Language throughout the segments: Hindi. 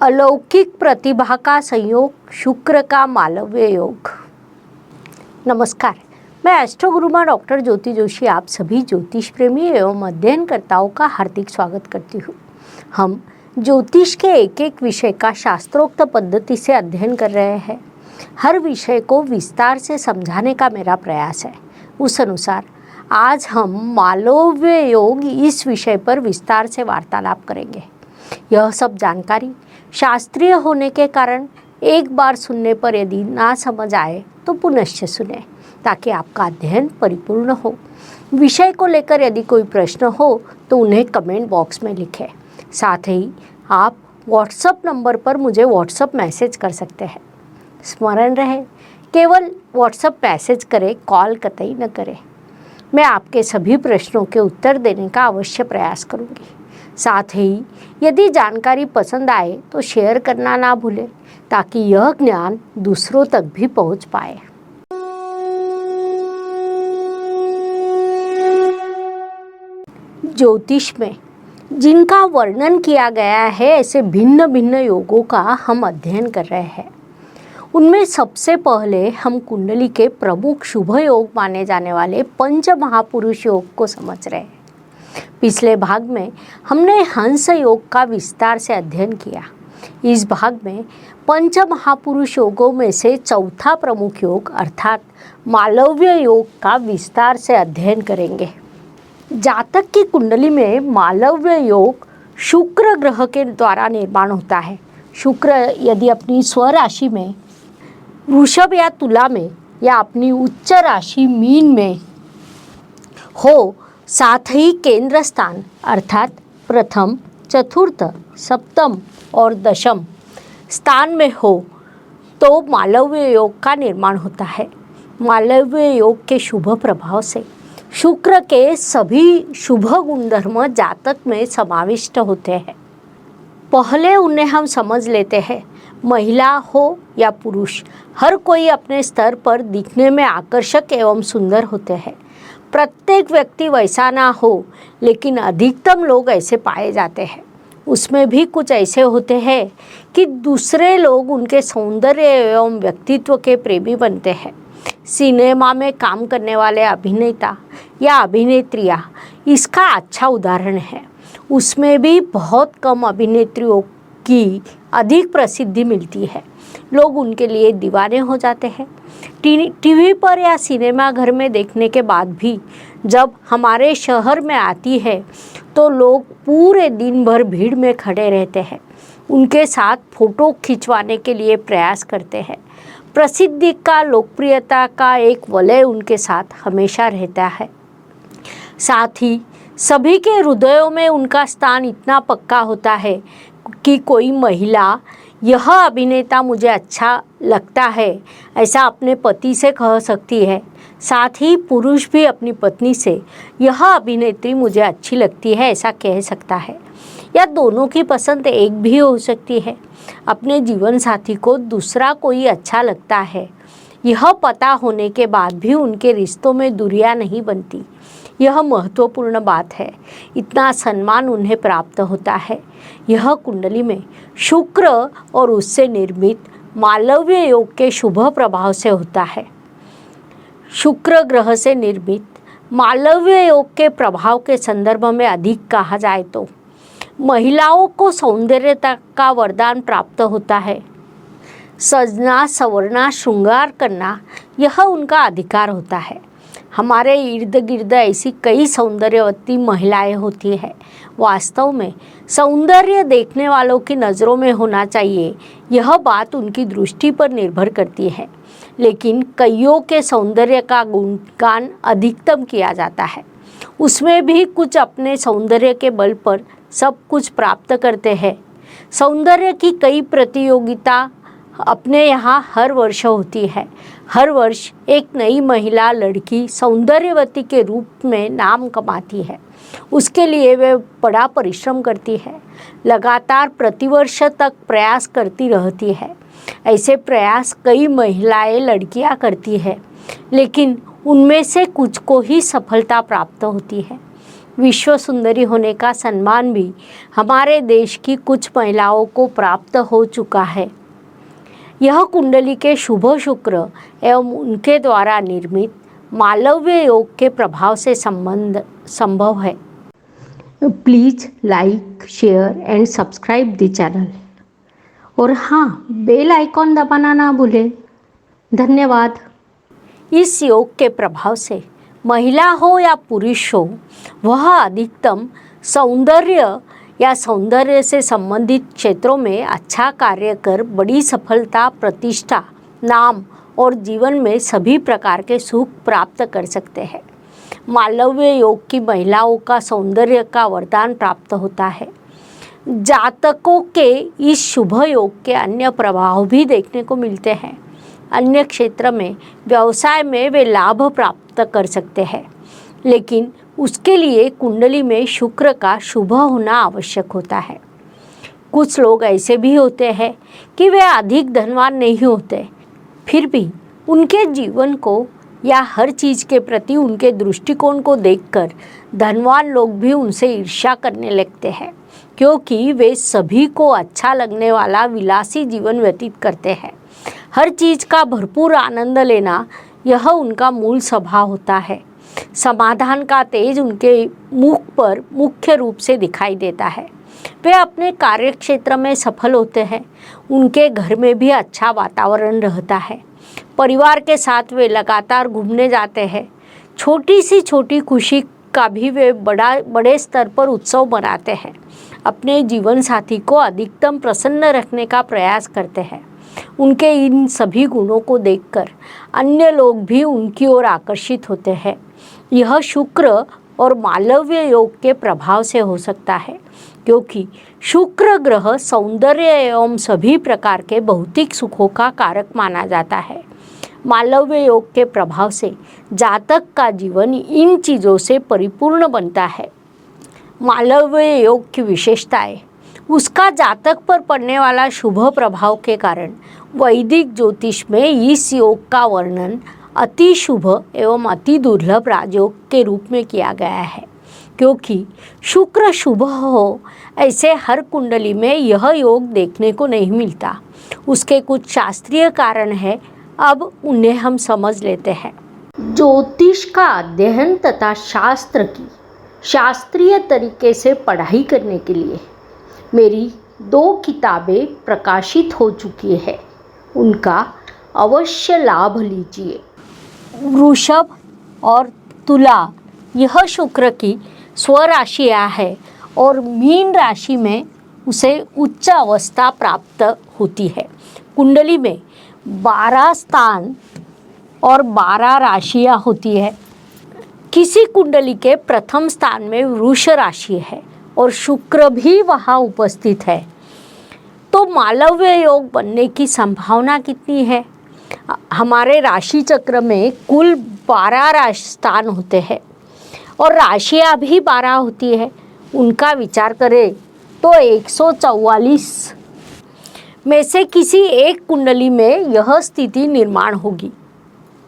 अलौकिक प्रतिभा का संयोग, शुक्र का मालव्य योग। नमस्कार, मैं एस्ट्रो गुरु मां डॉक्टर ज्योति जोशी आप सभी ज्योतिष प्रेमी एवं अध्ययनकर्ताओं का हार्दिक स्वागत करती हूँ। हम ज्योतिष के एक एक विषय का शास्त्रोक्त पद्धति से अध्ययन कर रहे हैं। हर विषय को विस्तार से समझाने का मेरा प्रयास है। उस अनुसार आज हम मालव्य योग इस विषय पर विस्तार से वार्तालाप करेंगे। यह सब जानकारी शास्त्रीय होने के कारण एक बार सुनने पर यदि ना समझ आए तो पुनश्च सुने, ताकि आपका अध्ययन परिपूर्ण हो। विषय को लेकर यदि कोई प्रश्न हो तो उन्हें कमेंट बॉक्स में लिखें। साथ ही आप व्हाट्सएप नंबर पर मुझे व्हाट्सएप मैसेज कर सकते हैं। स्मरण रहे, केवल व्हाट्सएप मैसेज करें, कॉल कतई न करें। मैं आपके सभी प्रश्नों के उत्तर देने का अवश्य प्रयास करूंगी। साथ ही यदि जानकारी पसंद आए तो शेयर करना ना भूलें, ताकि यह ज्ञान दूसरों तक भी पहुंच पाए। ज्योतिष में जिनका वर्णन किया गया है, ऐसे भिन्न भिन्न योगों का हम अध्ययन कर रहे हैं। उनमें सबसे पहले हम कुंडली के प्रमुख शुभ योग माने जाने वाले पंच महापुरुष योग को समझ रहे हैं। पिछले भाग में हमने हंस योग का विस्तार से अध्ययन किया। इस भाग में पंच महापुरुष योगों में से चौथा प्रमुख योग अर्थात मालव्य योग का विस्तार से अध्ययन करेंगे। जातक की कुंडली में मालव्य योग शुक्र ग्रह के द्वारा निर्माण होता है। शुक्र यदि अपनी स्वराशि में वृषभ या तुला में या अपनी उच्च राशि मीन में हो, साथ ही केंद्र स्थान अर्थात प्रथम, चतुर्थ, सप्तम और दशम स्थान में हो तो मालव्य योग का निर्माण होता है। मालव्य योग के शुभ प्रभाव से शुक्र के सभी शुभ गुणधर्म जातक में समाविष्ट होते हैं। पहले उन्हें हम समझ लेते हैं। महिला हो या पुरुष, हर कोई अपने स्तर पर दिखने में आकर्षक एवं सुंदर होते हैं। प्रत्येक व्यक्ति वैसा ना हो, लेकिन अधिकतम लोग ऐसे पाए जाते हैं। उसमें भी कुछ ऐसे होते हैं कि दूसरे लोग उनके सौंदर्य एवं व्यक्तित्व के प्रेमी बनते हैं। सिनेमा में काम करने वाले अभिनेता या अभिनेत्रियां इसका अच्छा उदाहरण है। उसमें भी बहुत कम अभिनेत्रियों की अधिक प्रसिद्धि मिलती है। लोग उनके लिए दीवाने हो जाते हैं। टीवी पर या सिनेमा घर में देखने के बाद भी जब हमारे शहर में आती है तो लोग पूरे दिन भर भीड़ में खड़े रहते हैं। उनके साथ फोटो खिंचवाने के लिए प्रयास करते हैं। प्रसिद्धि का, लोकप्रियता का एक वलय उनके साथ हमेशा रहता है। साथ ही सभी के हृदयों में उनका स्थान इतना पक्का होता है कि कोई महिला यह अभिनेता मुझे अच्छा लगता है ऐसा अपने पति से कह सकती है। साथ ही पुरुष भी अपनी पत्नी से यह अभिनेत्री मुझे अच्छी लगती है ऐसा कह सकता है। या दोनों की पसंद एक भी हो सकती है। अपने जीवन साथी को दूसरा कोई अच्छा लगता है, यह पता होने के बाद भी उनके रिश्तों में दूरियां नहीं बनती। यह महत्वपूर्ण बात है। इतना सम्मान उन्हें प्राप्त होता है। यह कुंडली में शुक्र और उससे निर्मित मालव्य योग के शुभ प्रभाव से होता है। शुक्र ग्रह से निर्मित मालव्य योग के प्रभाव के संदर्भ में अधिक कहा जाए तो महिलाओं को सौंदर्यता का वरदान प्राप्त होता है। सजना, संवरना, श्रृंगार करना यह उनका अधिकार होता है। हमारे इर्द गिर्द ऐसी कई सौंदर्यवती महिलाएं होती हैं। वास्तव में सौंदर्य देखने वालों की नज़रों में होना चाहिए, यह बात उनकी दृष्टि पर निर्भर करती है। लेकिन कईयों के सौंदर्य का गुणगान अधिकतम किया जाता है। उसमें भी कुछ अपने सौंदर्य के बल पर सब कुछ प्राप्त करते हैं। सौंदर्य की कई प्रतियोगिता अपने यहाँ हर वर्ष होती है। हर वर्ष एक नई महिला लड़की सौंदर्यवती के रूप में नाम कमाती है। उसके लिए वे बड़ा परिश्रम करती है। लगातार प्रतिवर्ष तक प्रयास करती रहती है। ऐसे प्रयास कई महिलाएं, लड़कियां करती है, लेकिन उनमें से कुछ को ही सफलता प्राप्त होती है। विश्व सुंदरी होने का सम्मान भी हमारे देश की कुछ महिलाओं को प्राप्त हो चुका है। यह कुंडली के शुभ शुक्र एवं उनके द्वारा निर्मित मालव्य योग के प्रभाव से संभव है। Please like, share and subscribe the channel और हाँ, बेल आइकॉन दबाना ना भूलें। धन्यवाद। इस योग के प्रभाव से महिला हो या पुरुष हो, वह अधिकतम सौंदर्य या सौंदर्य से संबंधित क्षेत्रों में अच्छा कार्य कर बड़ी सफलता, प्रतिष्ठा, नाम और जीवन में सभी प्रकार के सुख प्राप्त कर सकते हैं। मालव्य योग की महिलाओं का सौंदर्य का वरदान प्राप्त होता है। जातकों के इस शुभ योग के अन्य प्रभाव भी देखने को मिलते हैं। अन्य क्षेत्र में, व्यवसाय में वे लाभ प्राप्त कर सकते हैं, लेकिन उसके लिए कुंडली में शुक्र का शुभ होना आवश्यक होता है। कुछ लोग ऐसे भी होते हैं कि वे अधिक धनवान नहीं होते, फिर भी उनके जीवन को या हर चीज़ के प्रति उनके दृष्टिकोण को देखकर धनवान लोग भी उनसे ईर्ष्या करने लगते हैं, क्योंकि वे सभी को अच्छा लगने वाला विलासी जीवन व्यतीत करते हैं। हर चीज़ का भरपूर आनंद लेना यह उनका मूल स्वभाव होता है। समाधान का तेज उनके मुख पर मुख्य रूप से दिखाई देता है। वे अपने कार्य क्षेत्र में सफल होते हैं। उनके घर में भी अच्छा वातावरण रहता है। परिवार के साथ वे लगातार घूमने जाते हैं। छोटी सी छोटी खुशी का भी वे बड़े स्तर पर उत्सव मनाते हैं। अपने जीवन साथी को अधिकतम प्रसन्न रखने का प्रयास करते हैं। उनके इन सभी गुणों को देखकर अन्य लोग भी उनकी ओर आकर्षित होते हैं। यह शुक्र और मालव्य योग के प्रभाव से हो सकता है, क्योंकि शुक्र ग्रह सौंदर्य एवं सभी प्रकार के भौतिक सुखों का कारक माना जाता है। मालव्य योग के प्रभाव से जातक का जीवन इन चीज़ों से परिपूर्ण बनता है। मालव्य योग की विशेषताएं: उसका जातक पर पड़ने वाला शुभ प्रभाव के कारण वैदिक ज्योतिष में इस योग का वर्णन अति शुभ एवं अति दुर्लभ राजयोग के रूप में किया गया है। क्योंकि शुक्र शुभ हो, ऐसे हर कुंडली में यह योग देखने को नहीं मिलता। उसके कुछ शास्त्रीय कारण हैं, अब उन्हें हम समझ लेते हैं। ज्योतिष का अध्ययन तथा शास्त्र की शास्त्रीय तरीके से पढ़ाई करने के लिए मेरी 2 किताबें प्रकाशित हो चुकी है, उनका अवश्य लाभ लीजिए। वृषभ और तुला यह शुक्र की स्वराशियाँ है और मीन राशि में उसे उच्च अवस्था प्राप्त होती है। कुंडली में 12 स्थान और 12 राशियाँ होती है। किसी कुंडली के प्रथम स्थान में वृष राशि है और शुक्र भी वहाँ उपस्थित है, तो मालव्य योग बनने की संभावना कितनी है? हमारे राशि चक्र में कुल 12 स्थान होते हैं और राशियाँ भी 12 होती है। उनका विचार करें तो 144 में से किसी एक कुंडली में यह स्थिति निर्माण होगी।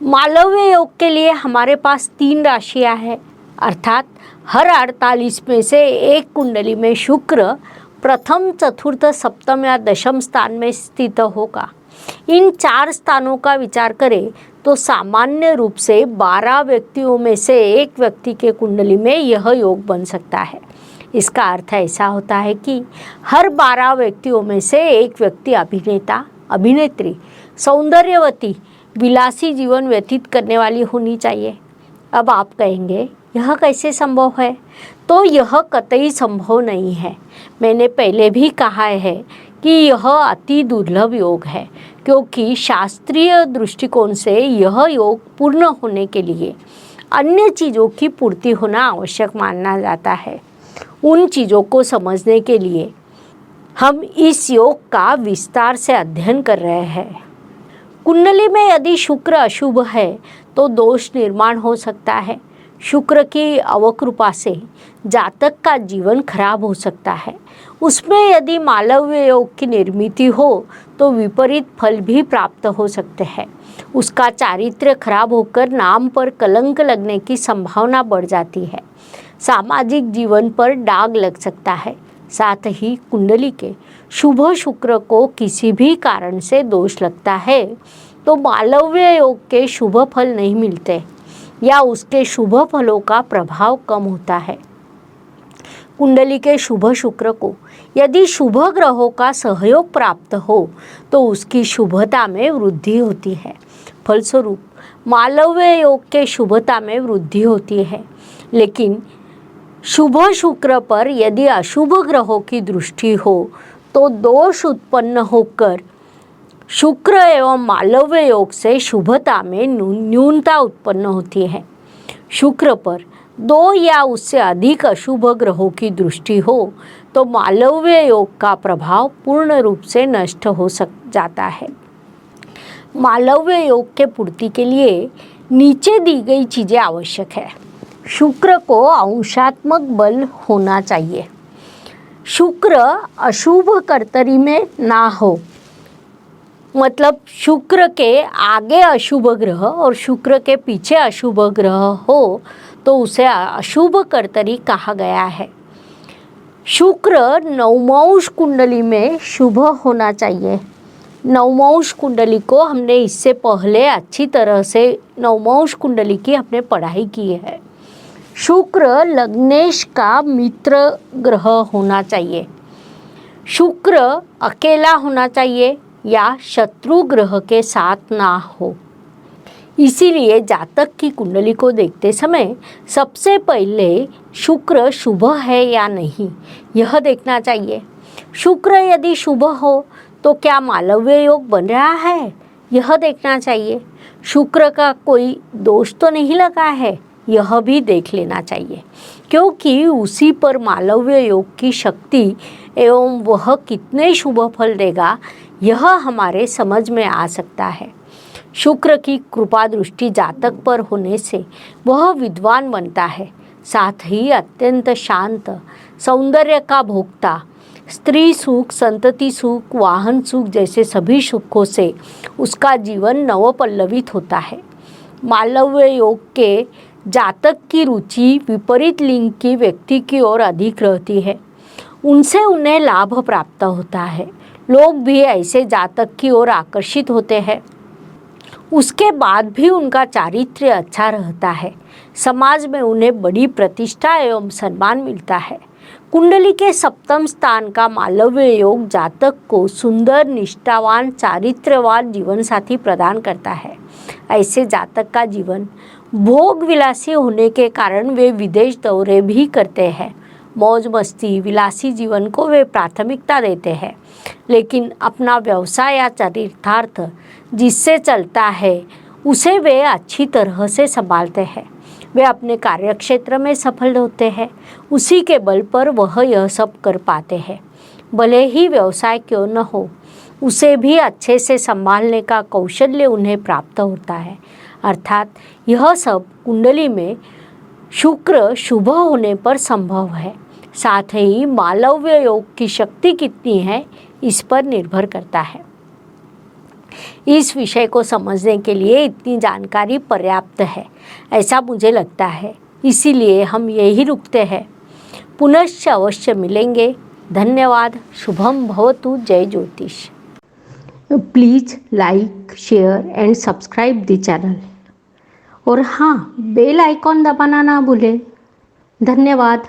मालव्य योग के लिए हमारे पास 3 राशियाँ हैं, अर्थात हर 48 में से एक कुंडली में शुक्र प्रथम, चतुर्थ, सप्तम या दशम स्थान में स्थित होगा। इन 4 स्थानों का विचार करें तो सामान्य रूप से 12 व्यक्तियों में से एक व्यक्ति के कुंडली में यह योग बन सकता है। इसका अर्थ ऐसा होता है कि हर 12 व्यक्तियों में से एक व्यक्ति अभिनेता, अभिनेत्री, सौंदर्यवती, विलासी जीवन व्यतीत करने वाली होनी चाहिए। अब आप कहेंगे यह कैसे संभव है? तो यह कतई संभव नहीं है। मैंने पहले भी कहा है कि यह अति दुर्लभ योग है, क्योंकि शास्त्रीय दृष्टिकोण से यह योग पूर्ण होने के लिए अन्य चीज़ों की पूर्ति होना आवश्यक माना जाता है। उन चीज़ों को समझने के लिए हम इस योग का विस्तार से अध्ययन कर रहे हैं। कुंडली में यदि शुक्र अशुभ है तो दोष निर्माण हो सकता है। शुक्र की अवकृपा से जातक का जीवन खराब हो सकता है। उसमें यदि मालव्य योग की निर्मिति हो तो विपरीत फल भी प्राप्त हो सकते हैं। उसका चारित्र्य खराब होकर नाम पर कलंक लगने की संभावना बढ़ जाती है। सामाजिक जीवन पर दाग लग सकता है। साथ ही कुंडली के शुभ शुक्र को किसी भी कारण से दोष लगता है तो मालव्य योग के शुभ फल नहीं मिलते या उसके शुभ फलों का प्रभाव कम होता है। कुंडली के शुभ शुक्र को यदि शुभ ग्रहों का सहयोग प्राप्त हो तो उसकी शुभता में वृद्धि होती है। फलस्वरूप मालव्य योग के शुभता में वृद्धि होती है। लेकिन शुभ शुक्र पर यदि अशुभ ग्रहों की दृष्टि हो तो दोष उत्पन्न होकर शुक्र एवं मालव्य योग से शुभता में न्यूनता उत्पन्न होती है। शुक्र पर 2 या उससे अधिक अशुभ ग्रहों की दृष्टि हो तो मालव्य योग का प्रभाव पूर्ण रूप से नष्ट हो जाता है। मालव्य योग के पूर्ति के लिए नीचे दी गई चीज़ें आवश्यक है। शुक्र को अंशात्मक बल होना चाहिए। शुक्र अशुभ कर्तरी में ना हो, मतलब शुक्र के आगे अशुभ ग्रह और शुक्र के पीछे अशुभ ग्रह हो तो उसे अशुभ कर्तरी कहा गया है। शुक्र नवमांश कुंडली में शुभ होना चाहिए। नवमांश कुंडली को हमने इससे पहले अच्छी तरह से नवमांश कुंडली की हमने पढ़ाई की है। शुक्र लग्नेश का मित्र ग्रह होना चाहिए। शुक्र अकेला होना चाहिए या शत्रु ग्रह के साथ ना हो। इसीलिए जातक की कुंडली को देखते समय सबसे पहले शुक्र शुभ है या नहीं यह देखना चाहिए। शुक्र यदि शुभ हो तो क्या मालव्य योग बन रहा है यह देखना चाहिए। शुक्र का कोई दोष तो नहीं लगा है यह भी देख लेना चाहिए, क्योंकि उसी पर मालव्य योग की शक्ति एवं वह कितने शुभ फल देगा यह हमारे समझ में आ सकता है। शुक्र की कृपा दृष्टि जातक पर होने से वह विद्वान बनता है। साथ ही अत्यंत शांत, सौंदर्य का भोक्ता, स्त्री सुख, संतति सुख, वाहन सुख जैसे सभी सुखों से उसका जीवन नवपल्लवित होता है। मालव्य योग के जातक की रुचि विपरीत लिंग की व्यक्ति की ओर अधिक रहती है, उनसे उन्हें लाभ प्राप्त होता है। लोग भी ऐसे जातक की ओर आकर्षित होते हैं। उसके बाद भी उनका चारित्र्य अच्छा रहता है। समाज में उन्हें बड़ी प्रतिष्ठा एवं सम्मान मिलता है। कुंडली के सप्तम स्थान का मालव्य योग जातक को सुंदर, निष्ठावान, चारित्र्यवान जीवन साथी प्रदान करता है। ऐसे जातक का जीवन भोग विलासी होने के कारण वे विदेश दौरे भी करते हैं। मौज मस्ती, विलासी जीवन को वे प्राथमिकता देते हैं, लेकिन अपना व्यवसाय या चरितार्थ जिससे चलता है उसे वे अच्छी तरह से संभालते हैं। वे अपने कार्यक्षेत्र में सफल होते हैं, उसी के बल पर वह यह सब कर पाते हैं। भले ही व्यवसाय क्यों न हो, उसे भी अच्छे से संभालने का कौशल्य उन्हें प्राप्त होता है। अर्थात यह सब कुंडली में शुक्र शुभ होने पर संभव है। साथ ही मालव्य योग की शक्ति कितनी है इस पर निर्भर करता है। इस विषय को समझने के लिए इतनी जानकारी पर्याप्त है ऐसा मुझे लगता है, इसीलिए हम यही रुकते हैं। पुनश्च अवश्य मिलेंगे। धन्यवाद। शुभम भवतु। जय ज्योतिष। Please like, share and subscribe the channel और हाँ, बेल आइकॉन दबाना ना भूलें। धन्यवाद।